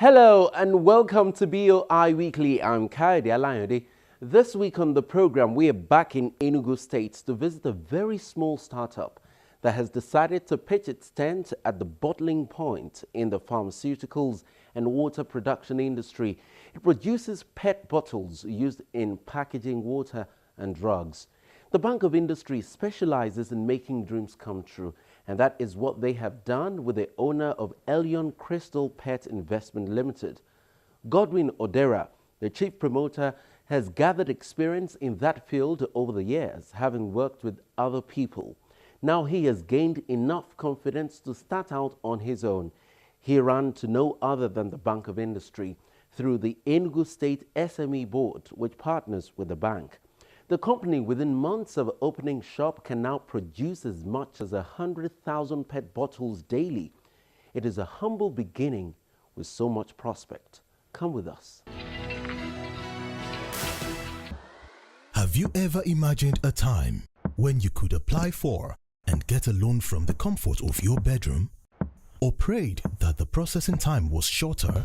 Hello and welcome to BOI Weekly. I'm Kayode Alayode. This week on the program, we are back in Enugu State to visit a very small startup that has decided to pitch its tent at the bottling point in the pharmaceuticals and water production industry. It produces PET bottles used in packaging water and drugs. The Bank of Industry specializes in making dreams come true, and that is what they have done with the owner of Elyon Chrystal Pet Investment Limited. Godwin Odera, the chief promoter, has gathered experience in that field over the years, having worked with other people. Now he has gained enough confidence to start out on his own. He ran to no other than the Bank of Industry through the Enugu State SME Board, which partners with the bank. The company, within months of opening shop, can now produce as much as 100,000 PET bottles daily. It is a humble beginning with so much prospect. Come with us. Have you ever imagined a time when you could apply for and get a loan from the comfort of your bedroom? Or prayed that the processing time was shorter?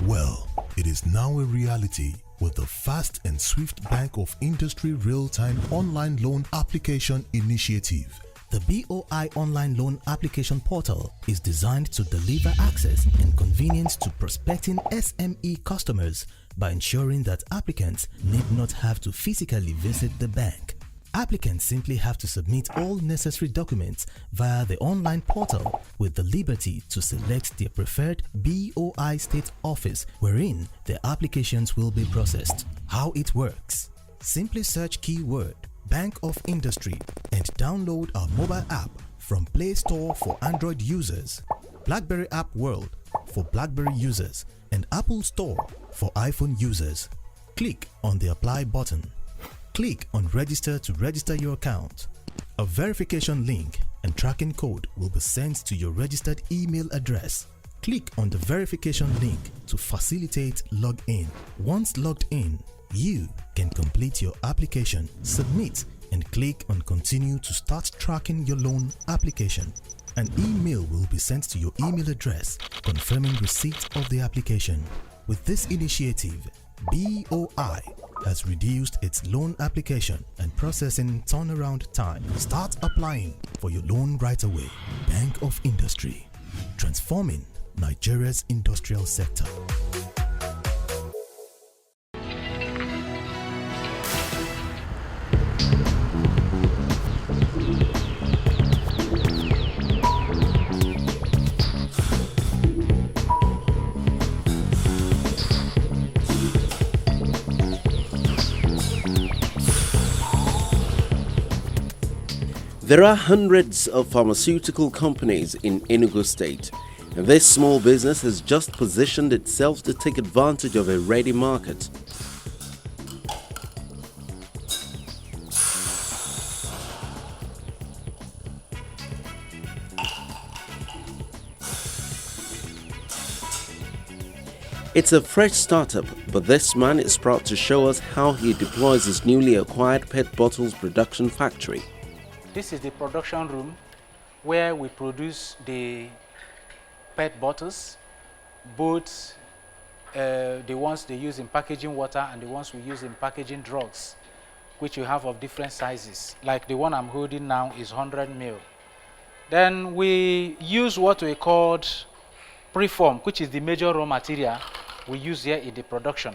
Well, it is now a reality with the fast and swift Bank of Industry real-time online loan application initiative. The BOI online loan application portal is designed to deliver access and convenience to prospecting SME customers by ensuring that applicants need not have to physically visit the bank. Applicants simply have to submit all necessary documents via the online portal with the liberty to select their preferred BOI state office wherein their applications will be processed. How it works? Simply search keyword Bank of Industry and download our mobile app from Play Store for Android users, BlackBerry App World for BlackBerry users, and Apple Store for iPhone users. Click on the Apply button. Click on Register to register your account. A verification link and tracking code will be sent to your registered email address. Click on the verification link to facilitate login. Once logged in, you can complete your application, submit, and click on Continue to start tracking your loan application. An email will be sent to your email address confirming receipt of the application. With this initiative, BOI has reduced its loan application and processing turnaround time. Start applying for your loan right away. Bank of Industry, transforming Nigeria's industrial sector. There are hundreds of pharmaceutical companies in Enugu State, and this small business has just positioned itself to take advantage of a ready market. It's a fresh startup, but this man is proud to show us how he deploys his newly acquired PET bottles production factory. This is the production room where we produce the PET bottles, both the ones they use in packaging water and the ones we use in packaging drugs, which you have of different sizes. Like the one I'm holding now is 100 ml. Then we use what we called preform, which is the major raw material we use here in the production.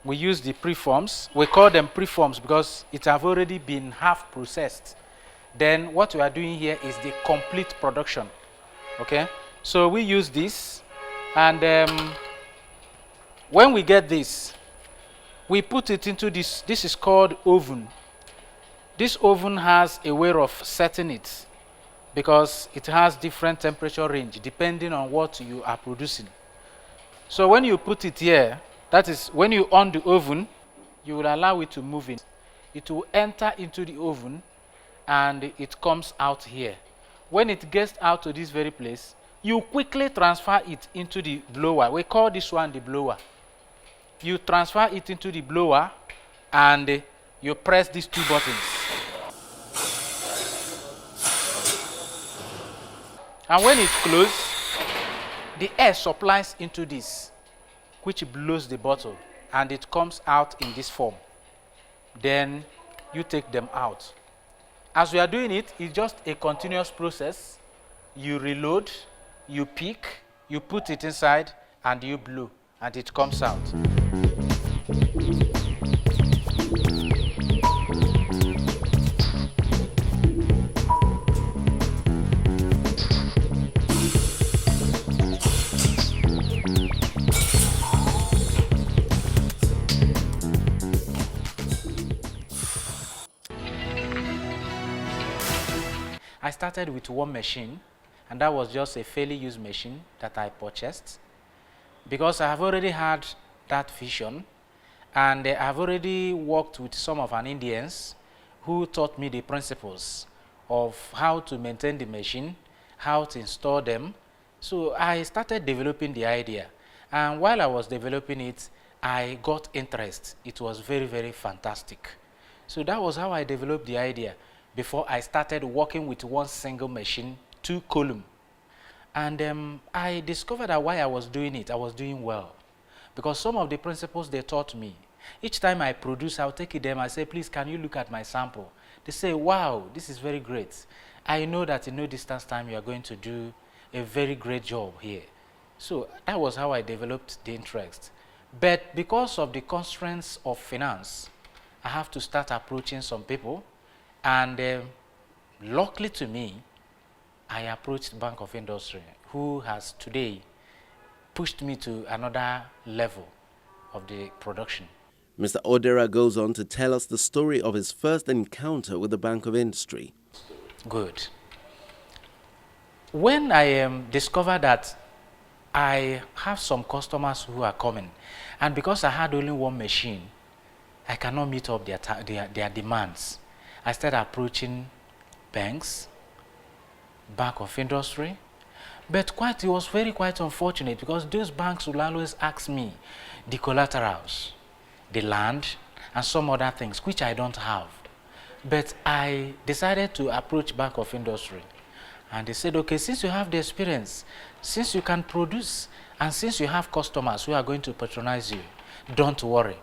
We use the preforms. We call them preforms because it have already been half processed. Then what we are doing here is the complete production. Okay, so we use this, and when we get this, we put it into this. This is called oven. This oven has a way of setting it because it has different temperature range depending on what you are producing. So when you put it here, that is when you on the oven, you will allow it to move in. It will enter into the oven and it comes out here. When it gets out to this very place, you quickly transfer it into the blower. We call this one the blower. You transfer it into the blower and you press these two buttons. And when it's closed, the air supplies into this, which blows the bottle, and it comes out in this form. Then you take them out. As we are doing it, it's just a continuous process. You reload, you pick, you put it inside, and you blow, and it comes out. I started with one machine, and that was just a fairly used machine that I purchased because I have already had that vision, and I've already worked with some of our Indians who taught me the principles of how to maintain the machine, how to install them. So I started developing the idea, and while I was developing it, I got interest. It was very, very fantastic. So that was how I developed the idea before I started working with one single machine, 2 column. And I discovered that while I was doing it, I was doing well. Because some of the principles they taught me, each time I produce, I'll take it them, I say, please, can you look at my sample? They say, wow, this is very great. I know that in no distance time, you are going to do a very great job here. So that was how I developed the interest. But because of the constraints of finance, I have to start approaching some people. And luckily to me, I approached Bank of Industry, who has today pushed me to another level of the production. Mr. Odera goes on to tell us the story of his first encounter with the Bank of Industry. Good. When I discovered that I have some customers who are coming, and because I had only one machine, I cannot meet up their demands. I started approaching banks, Bank of Industry, but it was quite unfortunate because those banks will always ask me the collaterals, the land, and some other things which I don't have. But I decided to approach Bank of Industry, and they said, okay, since you have the experience, since you can produce, and since you have customers who are going to patronize you, don't worry.